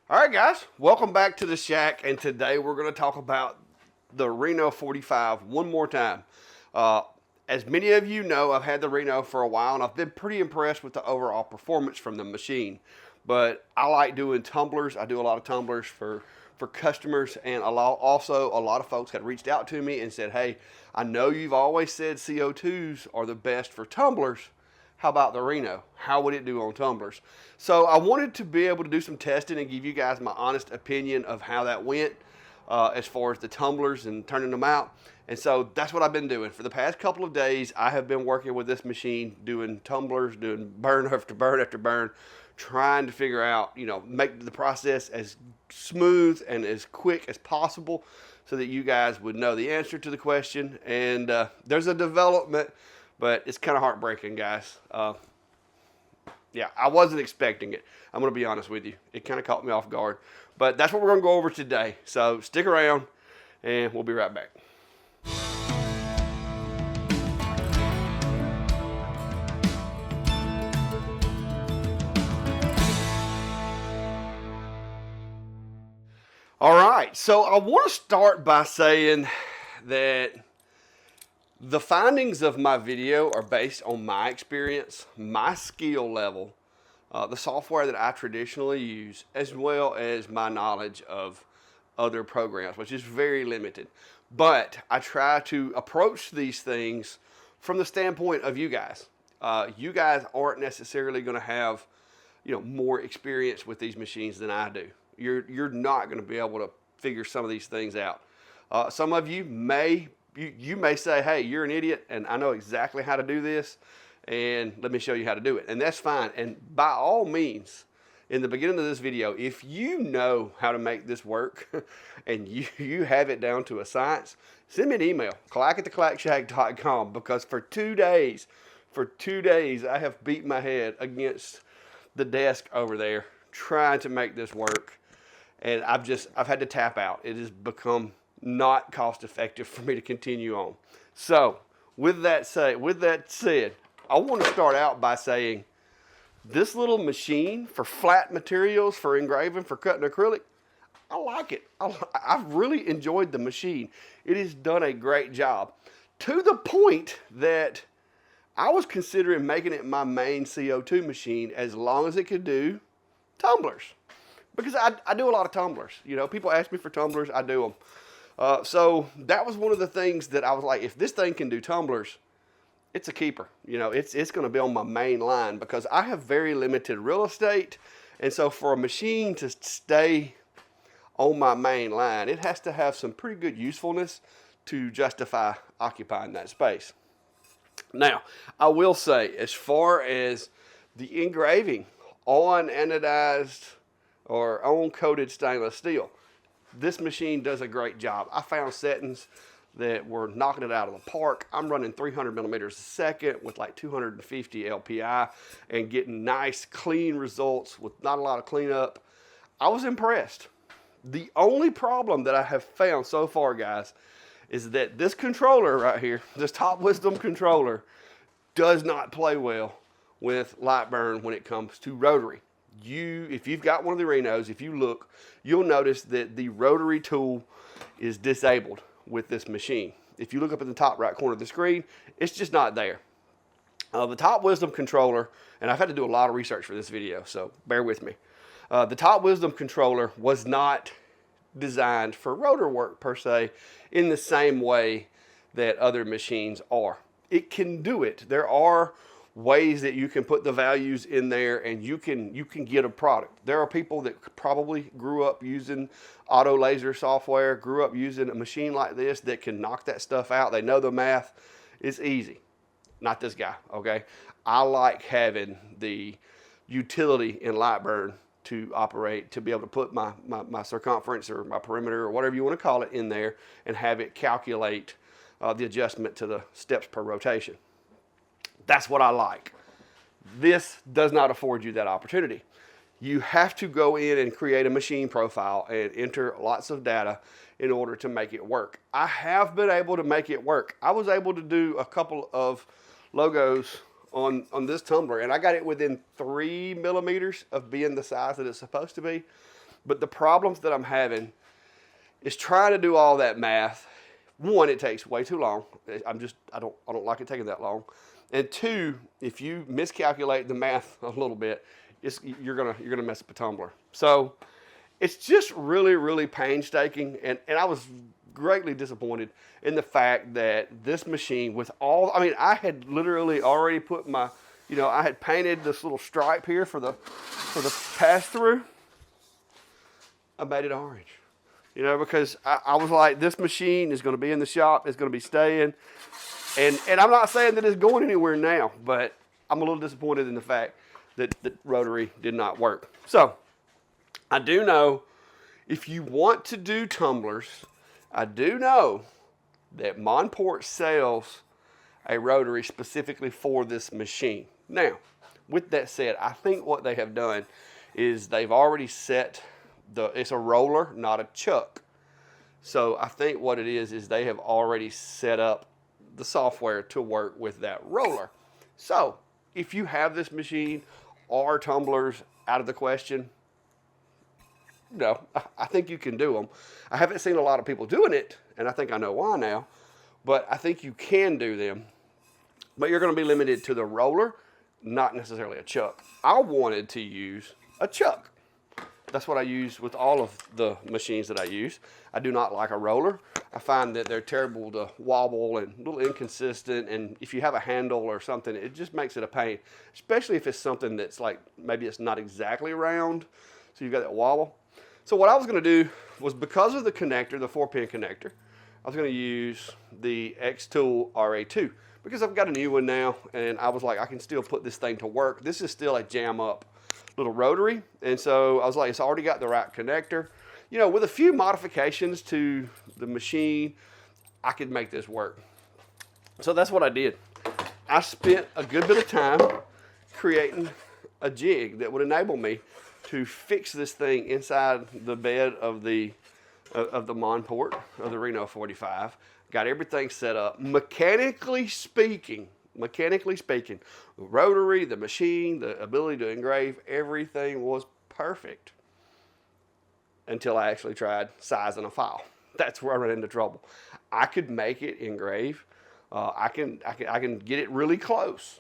All right, guys, welcome back to the shack, and today we're going to talk about the Reno 45 one more time. Uh, as many of you know, I've had the Reno for a while, and I've been pretty impressed with the overall performance from the machine. But I like doing tumblers. I do a lot of tumblers for customers, and also a lot of folks had reached out to me and said, "Hey, I know you've always said CO2s are the best for tumblers. How about the Reno? How would it do on tumblers?" So I wanted to be able to do some testing and give you guys my honest opinion of how that went as far as the tumblers and turning them out. And so that's what I've been doing. For the past couple of days, I have been working with this machine, doing tumblers, doing burn after burn after burn, trying to figure out, make the process as smooth and as quick as possible so that you guys would know the answer to the question. And there's a development, but it's kind of heartbreaking, guys. Yeah, I wasn't expecting it. I'm going to be honest with you. It kind of caught me off guard. But that's what we're going to go over today. So stick around, and we'll be right back. All right, so I want to start by saying that the findings of my video are based on my experience, my skill level, the software that I traditionally use, as well as my knowledge of other programs, which is very limited. But I try to approach these things from the standpoint of you guys. You guys aren't necessarily going to have, more experience with these machines than I do. You're not going to be able to figure some of these things out. Some of you may say, "Hey, you're an idiot, and I know exactly how to do this, and let me show you how to do it." And that's fine. And by all means, in the beginning of this video, if you know how to make this work and you have it down to a science, send me an email, clack@theclackshack.com, because for 2 days, I have beat my head against the desk over there trying to make this work. And I've had to tap out. It has become not cost effective for me to continue on. So with that said, I want to start out by saying this little machine for flat materials, for engraving, for cutting acrylic, I like it. I've really enjoyed the machine. It has done a great job, to the point that I was considering making it my main CO2 machine as long as it could do tumblers. Because I do a lot of tumblers. People ask me for tumblers, I do them. So that was one of the things that I was like, if this thing can do tumblers, it's a keeper. It's going to be on my main line, because I have very limited real estate. And so for a machine to stay on my main line, it has to have some pretty good usefulness to justify occupying that space. Now, I will say, as far as the engraving on anodized or on coated stainless steel, this machine does a great job. I found settings that were knocking it out of the park. I'm running 300 millimeters a second with like 250 LPI and getting nice, clean results with not a lot of cleanup. I was impressed. The only problem that I have found so far, guys, is that this controller right here, this Top Wisdom controller, does not play well with light burn when it comes to rotary. If you've got one of the Renos, if you look, you'll notice that the rotary tool is disabled with this machine. If you look up in the top right corner of the screen, it's just not there. The Top Wisdom controller, and I've had to do a lot of research for this video, so bear with me. The Top Wisdom controller was not designed for rotor work per se in the same way that other machines are. It can do it. There are ways that you can put the values in there, and you can get a product. There are people that probably grew up using auto laser software, grew up using a machine like this that can knock that stuff out. They know the math. It's easy. Not this guy, okay? I like having the utility in Lightburn to operate, to be able to put my circumference or my perimeter or whatever you want to call it in there and have it calculate the adjustment to the steps per rotation. That's what I like. This does not afford you that opportunity. You have to go in and create a machine profile and enter lots of data in order to make it work. I have been able to make it work. I was able to do a couple of logos on this tumbler, and I got it within 3 millimeters of being the size that it's supposed to be. But the problems that I'm having is trying to do all that math. One, it takes way too long. I don't like it taking that long. And two, if you miscalculate the math a little bit, you're gonna mess up a tumbler. So it's just really, really painstaking. And I was greatly disappointed in the fact that this machine with all, I mean, I had literally already put my, I had painted this little stripe here for the pass through. I made it orange. Because I was like, this machine is going to be in the shop. It's going to be staying. And I'm not saying that it's going anywhere now, but I'm a little disappointed in the fact that the Rotary did not work. So I do know if you want to do tumblers, I do know that Monport sells a Rotary specifically for this machine. Now, with that said, I think what they have done is they've already set it's a roller, not a chuck. So I think what it is they have already set up the software to work with that roller. So if you have this machine, are tumblers out of the question? No, I think you can do them. I haven't seen a lot of people doing it, and I think I know why now, but I think you can do them. But you're going to be limited to the roller, not necessarily a chuck. I wanted to use a chuck. That's what I use with all of the machines that I use. I do not like a roller. I find that they're terrible to wobble and a little inconsistent. And if you have a handle or something, it just makes it a pain, especially if it's something that's like, maybe it's not exactly round. So you've got that wobble. So what I was going to do was, because of the connector, the 4-pin connector, I was going to use the X-Tool RA2 because I've got a new one now. And I was like, I can still put this thing to work. This is still a jam up little Rotary, and so I was like, it's already got the right connector. With a few modifications to the machine, I could make this work. So that's what I did. I spent a good bit of time creating a jig that would enable me to fix this thing inside the bed of the Monport, of the Reno 45. Got everything set up. Mechanically speaking, the Rotary, the machine, the ability to engrave, everything was perfect until I actually tried sizing a file. That's where I ran into trouble. I could make it engrave. I can get it really close,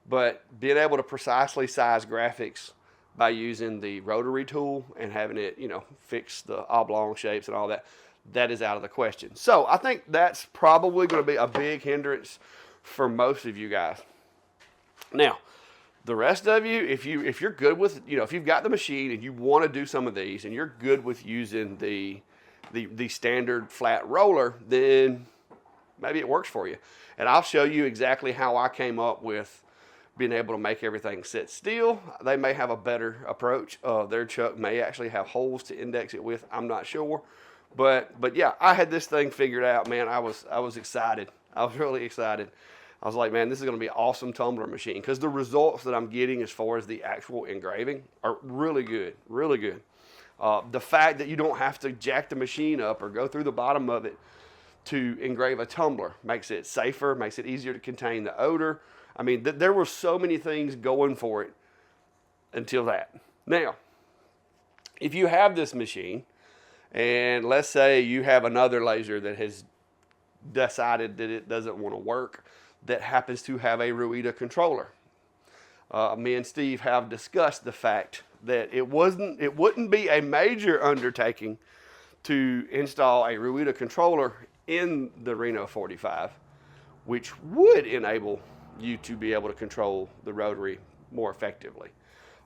but being able to precisely size graphics by using the Rotary tool and having it, fix the oblong shapes and all that, that is out of the question. So I think that's probably going to be a big hindrance for most of you guys. Now, the rest of you, if you're good with, if you've got the machine and you want to do some of these and you're good with using the standard flat roller, then maybe it works for you. And I'll show you exactly how I came up with being able to make everything sit still. They may have a better approach. Their chuck may actually have holes to index it with. I'm not sure. But yeah, I had this thing figured out, man. I was excited. I was really excited. I was like, man, this is going to be an awesome tumbler machine, because the results that I'm getting as far as the actual engraving are really good, really good. The fact that you don't have to jack the machine up or go through the bottom of it to engrave a tumbler makes it safer, makes it easier to contain the odor. I mean, there were so many things going for it until that. Now, if you have this machine, and let's say you have another laser that has decided that it doesn't want to work, that happens to have a Ruida controller. Me and Steve have discussed the fact that it wouldn't be a major undertaking to install a Ruida controller in the Reno 45, which would enable you to be able to control the Rotary more effectively.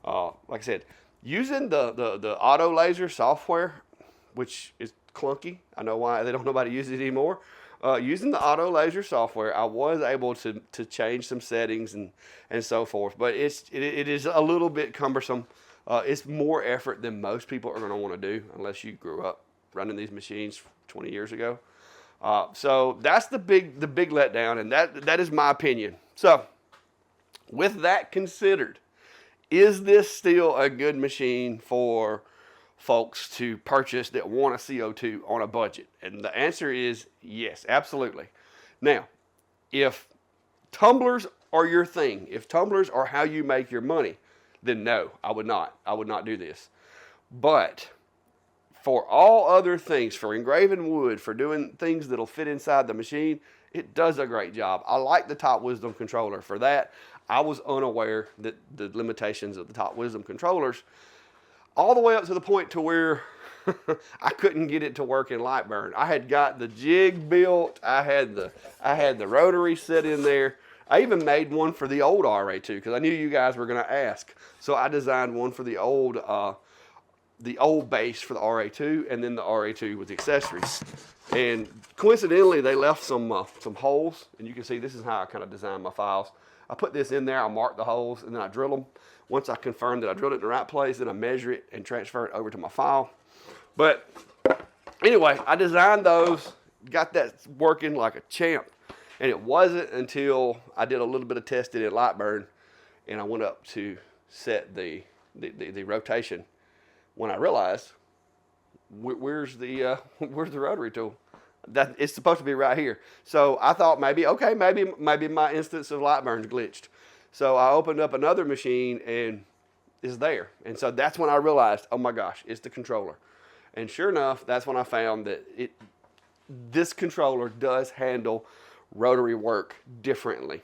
Like I said, using the auto laser software, which is clunky. I know why nobody uses it anymore. Using the auto laser software, I was able to change some settings and so forth, but it is a little bit cumbersome. It's more effort than most people are going to want to do, unless you grew up running these machines 20 years ago. So that's the big letdown, and that is my opinion. So with that considered, is this still a good machine for folks to purchase that want a CO2 on a budget? And the answer is yes, absolutely. Now, if tumblers are your thing, if tumblers are how you make your money, then no, I would not do this. But for all other things, for engraving wood, for doing things that'll fit inside the machine, it does a great job. I like the Top Wisdom controller. For that, I was unaware that the limitations of the Top Wisdom controllers, all the way up to the point to where I couldn't get it to work in Lightburn. I had got the jig built. I had the rotary set in there. I even made one for the old RA2 because I knew you guys were going to ask. So I designed one for the old base for the RA2, and then the RA2 with the accessories. And coincidentally, they left some holes, and you can see this is how I kind of designed my files. I put this in there, I mark the holes, and then I drill them. Once I confirm that I drilled it in the right place, then I measure it and transfer it over to my file. But anyway, I designed those, got that working like a champ. And it wasn't until I did a little bit of testing at Lightburn, and I went up to set the rotation, when I realized, where's the rotary tool? That it's supposed to be right here. So I thought maybe my instance of Lightburn's glitched. So I opened up another machine and it's there. And so that's when I realized, oh my gosh, it's the controller. And sure enough, that's when I found that this controller does handle rotary work differently.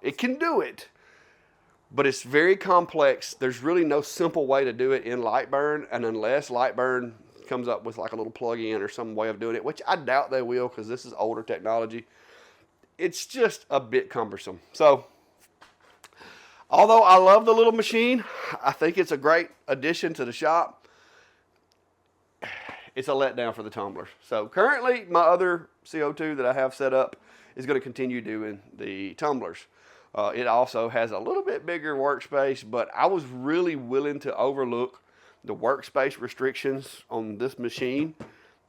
It can do it, but it's very complex. There's really no simple way to do it in Lightburn, and unless Lightburn comes up with like a little plug-in or some way of doing it, which I doubt they will because this is older technology, it's just a bit cumbersome. So although I love the little machine, I think it's a great addition to the shop, it's a letdown for the tumblers. So currently my other CO2 that I have set up is going to continue doing the tumblers. It also has a little bit bigger workspace, but I was really willing to overlook the workspace restrictions on this machine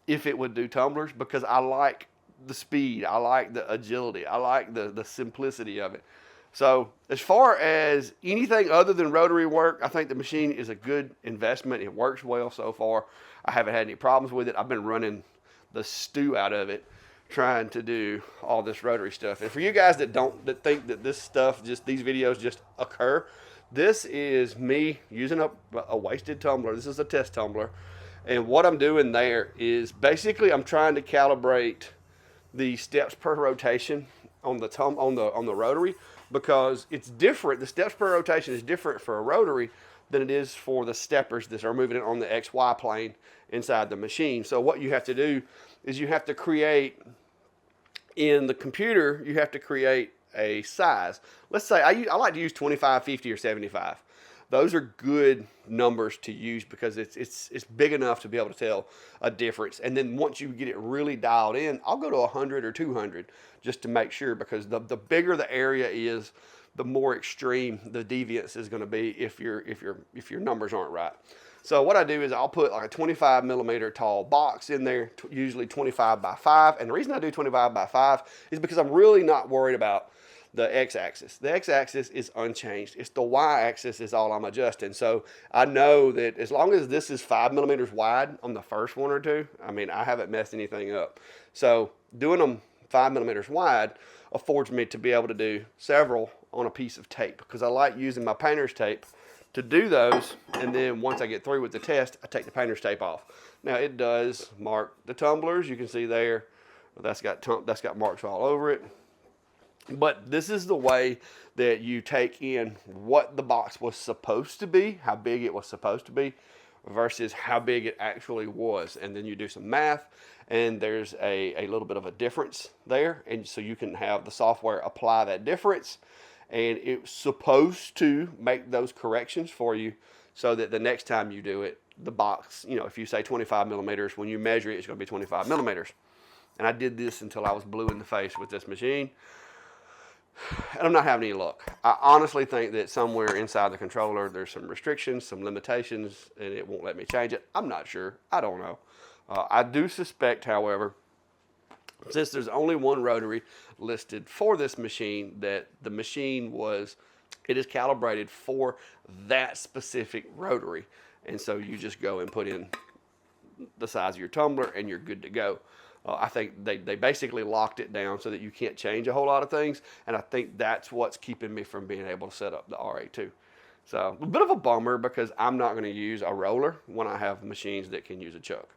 if it would do tumblers, because I like the speed, I like the agility, I like the simplicity of it. So as far as anything other than rotary work, I think the machine is a good investment. It works well so far. I haven't had any problems with it. I've been running the stew out of it, trying to do all this rotary stuff. And for you guys that think that this stuff, just these videos just occur, this is me using a wasted tumbler. This is a test tumbler. And what I'm doing there is basically I'm trying to calibrate the steps per rotation on the rotary, because it's different. The steps per rotation is different for a rotary than it is for the steppers that are moving it on the XY plane inside the machine. So what you have to do is you have to create, in the computer, you have to create a size. Let's say I like to use 25, 50, or 75. Those are good numbers to use because it's big enough to be able to tell a difference. And then once you get it really dialed in, I'll go to 100 or 200 just to make sure, because the bigger the area is, the more extreme the deviance is going to be if your numbers aren't right. So what I do is I'll put like a 25 millimeter tall box in there, usually 25 by 5. And the reason I do 25 by 5 is because I'm really not worried about the x-axis. The x-axis is unchanged. It's the y-axis is all I'm adjusting. So I know that as long as this is 5 millimeters wide on the first one or two, I mean, I haven't messed anything up. So doing them 5 millimeters wide affords me to be able to do several on a piece of tape, because I like using my painter's tape to do those, and then once I get through with the test, I take the painter's tape off. Now it does mark the tumblers. You can see there, that's got marks all over it. But this is the way that you take in what the box was supposed to be, how big it was supposed to be, versus how big it actually was. And then you do some math, and there's a little bit of a difference there. And so you can have the software apply that difference, and it's supposed to make those corrections for you so that the next time you do it, the box, you know, if you say 25 millimeters, when you measure it, it's going to be 25 millimeters. And I did this until I was blue in the face with this machine, and I'm not having any luck. I honestly think that somewhere inside the controller there's some restrictions, some limitations, and it won't let me change it. I'm not sure. I don't know. I do suspect, however, since there's only one rotary listed for this machine, that the machine it is calibrated for that specific rotary. And so you just go and put in the size of your tumbler and you're good to go. I think they basically locked it down so that you can't change a whole lot of things. And I think that's what's keeping me from being able to set up the RA2. So a bit of a bummer because I'm not going to use a roller when I have machines that can use a chuck.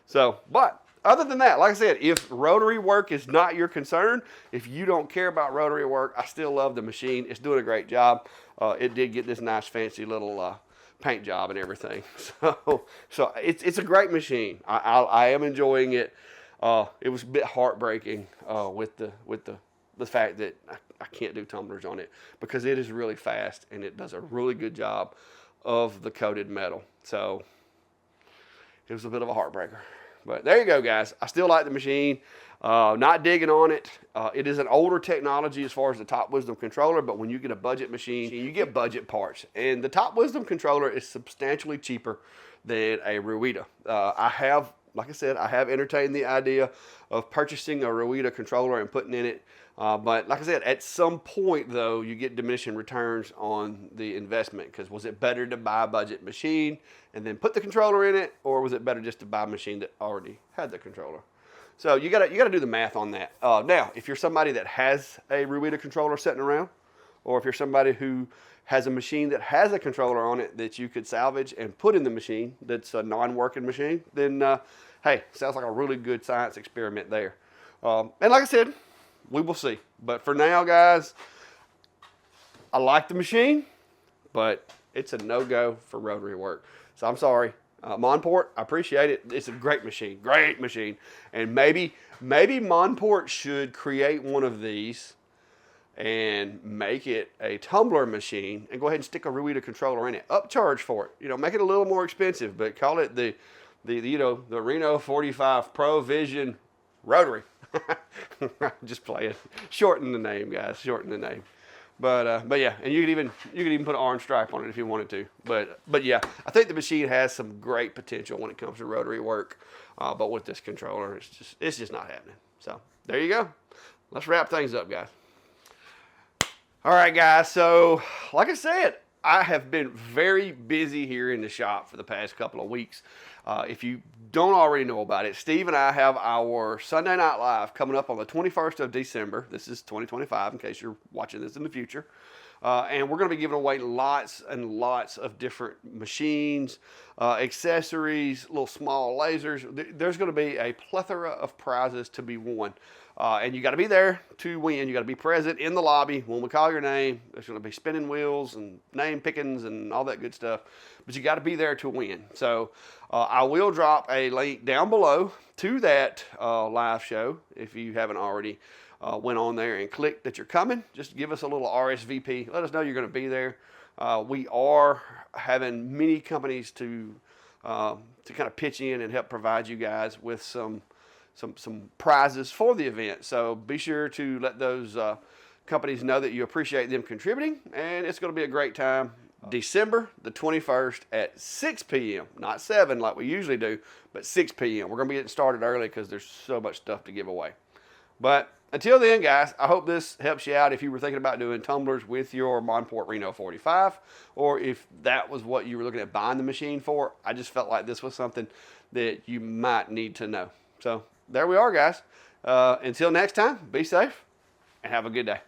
So, but other than that, like I said, if rotary work is not your concern, if you don't care about rotary work, I still love the machine. It's doing a great job. It did get this nice fancy little paint job and everything. So it's a great machine. I am enjoying it. It was a bit heartbreaking with the fact that I can't do tumblers on it because it is really fast and it does a really good job of the coated metal. So it was a bit of a heartbreaker. But there you go, guys. I still like the machine. Not digging on it. It is an older technology as far as the Top Wisdom controller, but when you get a budget machine, you get budget parts. And the Top Wisdom controller is substantially cheaper than a Rueda. Like I said, I have entertained the idea of purchasing a Rueda controller and putting in it. But like I said, at some point, though, you get diminishing returns on the investment. Because was it better to buy a budget machine and then put the controller in it? Or was it better just to buy a machine that already had the controller? So you gotta do the math on that. Now, if you're somebody that has a Rueda controller sitting around, or if you're somebody who has a machine that has a controller on it that you could salvage and put in the machine that's a non-working machine, then hey, sounds like a really good science experiment there. And like I said, we will see. But for now, guys, I like the machine, but it's a no-go for rotary work. So I'm sorry. Monport, I appreciate it. It's a great machine, and maybe Monport should create one of these and make it a tumbler machine and go ahead and stick a Rueda controller in it. Upcharge for it, make it a little more expensive, but call it the Reno 45 Pro Vision Rotary. Just playing. Shorten the name, guys. Shorten the name. But yeah, and you could even put an orange stripe on it if you wanted to. But yeah, I think the machine has some great potential when it comes to rotary work. But with this controller, it's just not happening. So there you go. Let's wrap things up, guys. All right, guys. So like I said, I have been very busy here in the shop for the past couple of weeks. If you don't already know about it, Steve and I have our Sunday Night Live coming up on the 21st of December. This is 2025 in case you're watching this in the future. And we're going to be giving away lots and lots of different machines, accessories, little small lasers. There's going to be a plethora of prizes to be won. And you got to be there to win. You got to be present in the lobby when we call your name. There's going to be spinning wheels and name pickings and all that good stuff. But you got to be there to win. So I will drop a link down below to that live show if you haven't already went on there and clicked that you're coming. Just give us a little RSVP. Let us know you're going to be there. We are having many companies to kind of pitch in and help provide you guys with some prizes for the event. So be sure to let those companies know that you appreciate them contributing, and it's going to be a great time. December the 21st at 6 p.m. Not 7 like we usually do, but 6 p.m. We're going to be getting started early because there's so much stuff to give away. But until then, guys, I hope this helps you out if you were thinking about doing tumblers with your Monport Reno 45, or if that was what you were looking at buying the machine for. I just felt like this was something that you might need to know. So there we are, guys. Until next time, be safe and have a good day.